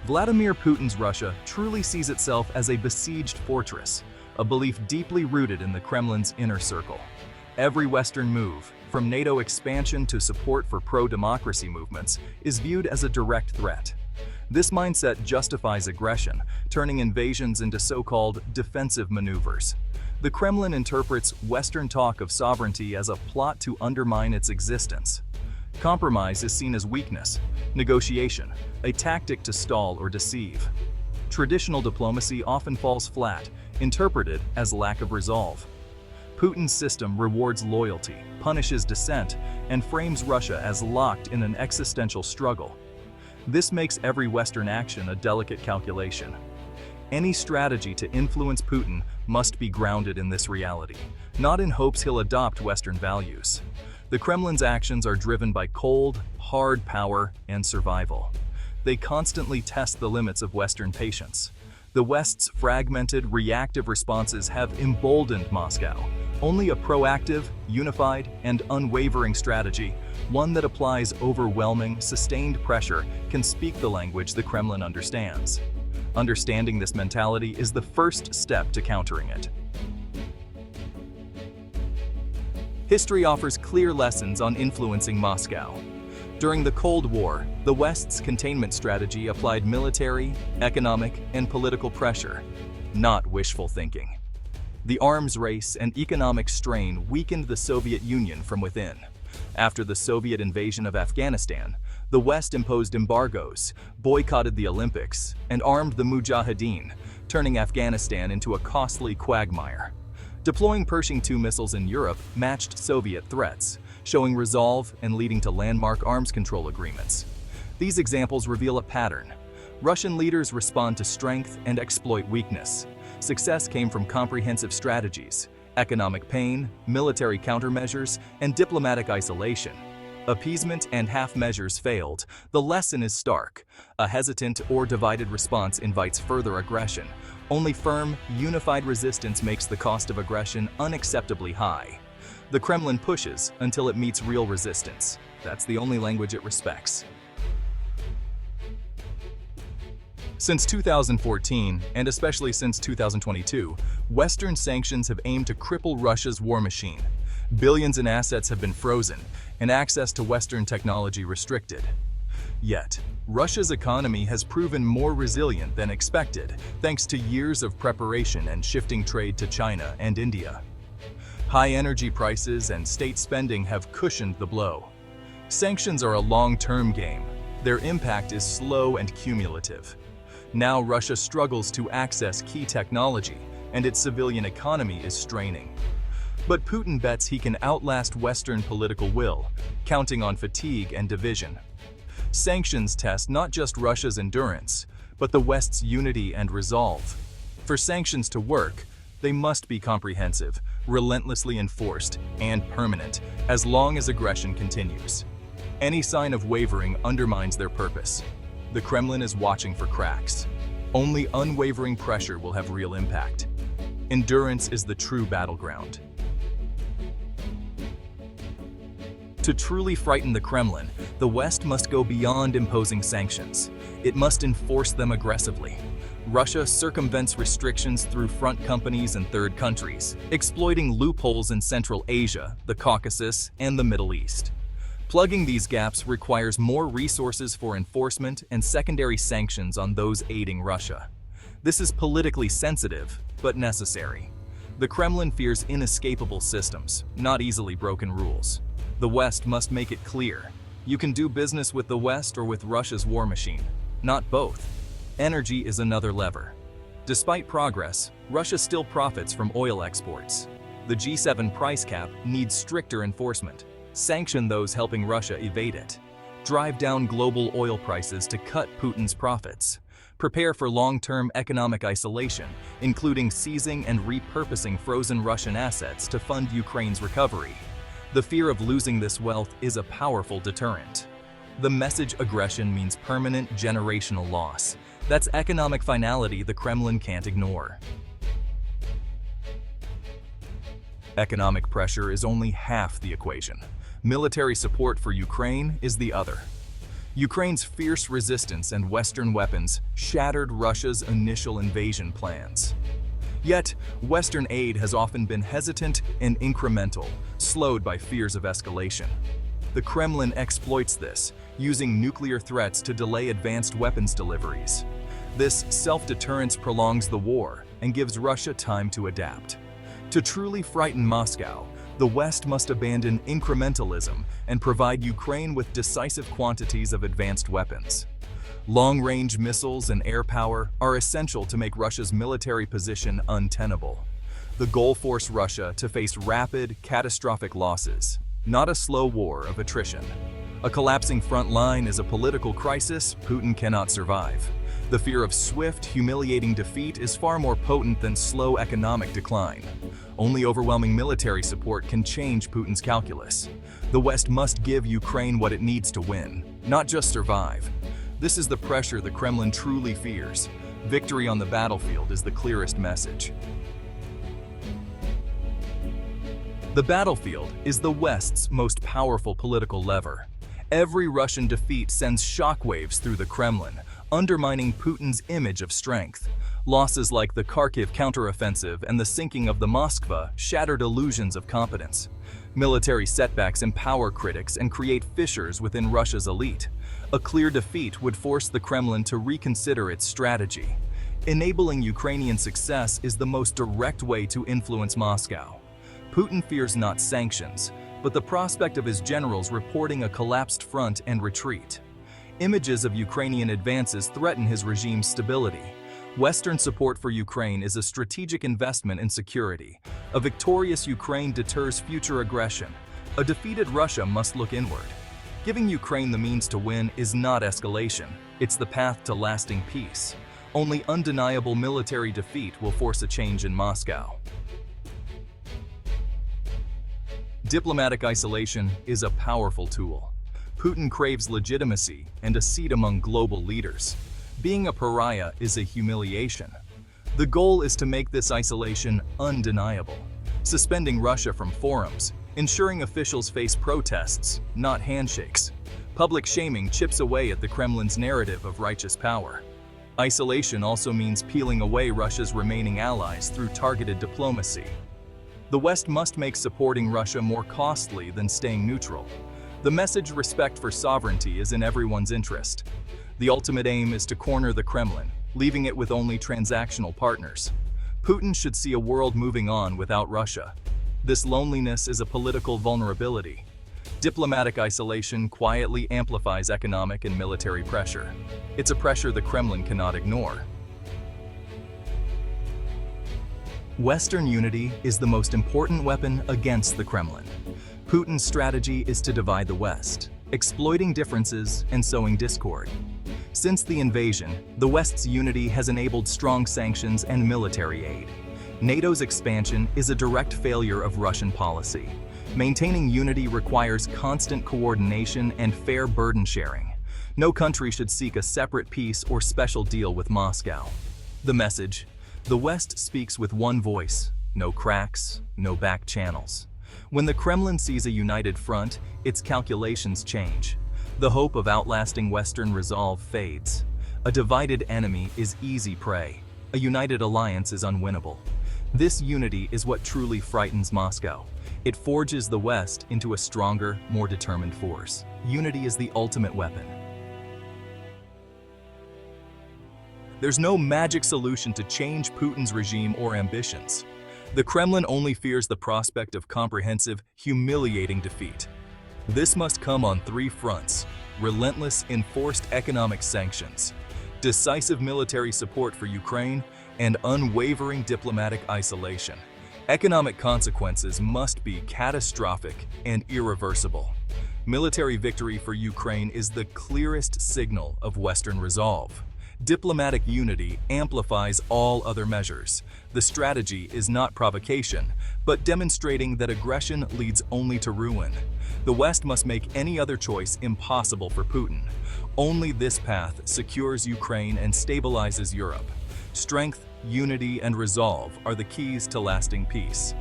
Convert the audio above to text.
Vladimir Putin's Russia truly sees itself as a besieged fortress, a belief deeply rooted in the Kremlin's inner circle. Every Western move, from NATO expansion to support for pro-democracy movements, is viewed as a direct threat. This mindset justifies aggression, turning invasions into so-called defensive maneuvers. The Kremlin interprets Western talk of sovereignty as a plot to undermine its existence. Compromise is seen as weakness, negotiation, a tactic to stall or deceive. Traditional diplomacy often falls flat, interpreted as lack of resolve. Putin's system rewards loyalty, punishes dissent, and frames Russia as locked in an existential struggle. This makes every Western action a delicate calculation. Any strategy to influence Putin must be grounded in this reality, not in hopes he'll adopt Western values. The Kremlin's actions are driven by cold, hard power and survival. They constantly test the limits of Western patience. The West's fragmented, reactive responses have emboldened Moscow. Only a proactive, unified, and unwavering strategy, one that applies overwhelming, sustained pressure, can speak the language the Kremlin understands. Understanding this mentality is the first step to countering it. History offers clear lessons on influencing Moscow. During the Cold War, the West's containment strategy applied military, economic, and political pressure, not wishful thinking. The arms race and economic strain weakened the Soviet Union from within. After the Soviet invasion of Afghanistan, the West imposed embargoes, boycotted the Olympics, and armed the Mujahideen, turning Afghanistan into a costly quagmire. Deploying Pershing II missiles in Europe matched Soviet threats, showing resolve and leading to landmark arms control agreements. These examples reveal a pattern. Russian leaders respond to strength and exploit weakness. Success came from comprehensive strategies, economic pain, military countermeasures, and diplomatic isolation. Appeasement and half measures failed. The lesson is stark. A hesitant or divided response invites further aggression. Only firm, unified resistance makes the cost of aggression unacceptably high. The Kremlin pushes until it meets real resistance. That's the only language it respects. Since 2014, and especially since 2022, Western sanctions have aimed to cripple Russia's war machine. Billions in assets have been frozen, and access to Western technology restricted. Yet, Russia's economy has proven more resilient than expected, thanks to years of preparation and shifting trade to China and India. High energy prices and state spending have cushioned the blow. Sanctions are a long-term game. Their impact is slow and cumulative. Now Russia struggles to access key technology, and its civilian economy is straining. But Putin bets he can outlast Western political will, counting on fatigue and division. Sanctions test not just Russia's endurance, but the West's unity and resolve. For sanctions to work, they must be comprehensive, relentlessly enforced, and permanent, as long as aggression continues. Any sign of wavering undermines their purpose. The Kremlin is watching for cracks. Only unwavering pressure will have real impact. Endurance is the true battleground. To truly frighten the Kremlin, the West must go beyond imposing sanctions. It must enforce them aggressively. Russia circumvents restrictions through front companies in third countries, exploiting loopholes in Central Asia, the Caucasus, and the Middle East. Plugging these gaps requires more resources for enforcement and secondary sanctions on those aiding Russia. This is politically sensitive, but necessary. The Kremlin fears inescapable systems, not easily broken rules. The West must make it clear. You can do business with the West or with Russia's war machine, not both. Energy is another lever. Despite progress, Russia still profits from oil exports. The G7 price cap needs stricter enforcement. Sanction those helping Russia evade it. Drive down global oil prices to cut Putin's profits. Prepare for long-term economic isolation, including seizing and repurposing frozen Russian assets to fund Ukraine's recovery. The fear of losing this wealth is a powerful deterrent. The message aggression means permanent generational loss. That's economic finality the Kremlin can't ignore. Economic pressure is only half the equation. Military support for Ukraine is the other. Ukraine's fierce resistance and Western weapons shattered Russia's initial invasion plans. Yet, Western aid has often been hesitant and incremental, slowed by fears of escalation. The Kremlin exploits this, using nuclear threats to delay advanced weapons deliveries. This self-deterrence prolongs the war and gives Russia time to adapt. To truly frighten Moscow, the West must abandon incrementalism and provide Ukraine with decisive quantities of advanced weapons. Long-range missiles and air power are essential to make Russia's military position untenable. The goal forces Russia to face rapid, catastrophic losses, not a slow war of attrition. A collapsing front line is a political crisis Putin cannot survive. The fear of swift, humiliating defeat is far more potent than slow economic decline. Only overwhelming military support can change Putin's calculus. The West must give Ukraine what it needs to win, not just survive. This is the pressure the Kremlin truly fears. Victory on the battlefield is the clearest message. The battlefield is the West's most powerful political lever. Every Russian defeat sends shockwaves through the Kremlin, undermining Putin's image of strength. Losses like the Kharkiv counteroffensive and the sinking of the Moskva shattered illusions of competence. Military setbacks empower critics and create fissures within Russia's elite. A clear defeat would force the Kremlin to reconsider its strategy. Enabling Ukrainian success is the most direct way to influence Moscow. Putin fears not sanctions, but the prospect of his generals reporting a collapsed front and retreat. Images of Ukrainian advances threaten his regime's stability. Western support for Ukraine is a strategic investment in security. A victorious Ukraine deters future aggression. A defeated Russia must look inward. Giving Ukraine the means to win is not escalation. It's the path to lasting peace. Only undeniable military defeat will force a change in Moscow. Diplomatic isolation is a powerful tool. Putin craves legitimacy and a seat among global leaders. Being a pariah is a humiliation. The goal is to make this isolation undeniable, suspending Russia from forums, ensuring officials face protests, not handshakes. Public shaming chips away at the Kremlin's narrative of righteous power. Isolation also means peeling away Russia's remaining allies through targeted diplomacy. The West must make supporting Russia more costly than staying neutral. The message respect for sovereignty is in everyone's interest. The ultimate aim is to corner the Kremlin, leaving it with only transactional partners. Putin should see a world moving on without Russia. This loneliness is a political vulnerability. Diplomatic isolation quietly amplifies economic and military pressure. It's a pressure the Kremlin cannot ignore. Western unity is the most important weapon against the Kremlin. Putin's strategy is to divide the West, exploiting differences and sowing discord. Since the invasion, the West's unity has enabled strong sanctions and military aid. NATO's expansion is a direct failure of Russian policy. Maintaining unity requires constant coordination and fair burden sharing. No country should seek a separate peace or special deal with Moscow. The message: the West speaks with one voice, no cracks, no back channels. When the Kremlin sees a united front, its calculations change. The hope of outlasting Western resolve fades. A divided enemy is easy prey. A united alliance is unwinnable. This unity is what truly frightens Moscow. It forges the West into a stronger, more determined force. Unity is the ultimate weapon. There's no magic solution to change Putin's regime or ambitions. The Kremlin only fears the prospect of comprehensive, humiliating defeat. This must come on three fronts: relentless enforced economic sanctions, decisive military support for Ukraine, and unwavering diplomatic isolation. Economic consequences must be catastrophic and irreversible. Military victory for Ukraine is the clearest signal of Western resolve. Diplomatic unity amplifies all other measures. The strategy is not provocation, but demonstrating that aggression leads only to ruin. The West must make any other choice impossible for Putin. Only this path secures Ukraine and stabilizes Europe. Strength, unity, and resolve are the keys to lasting peace.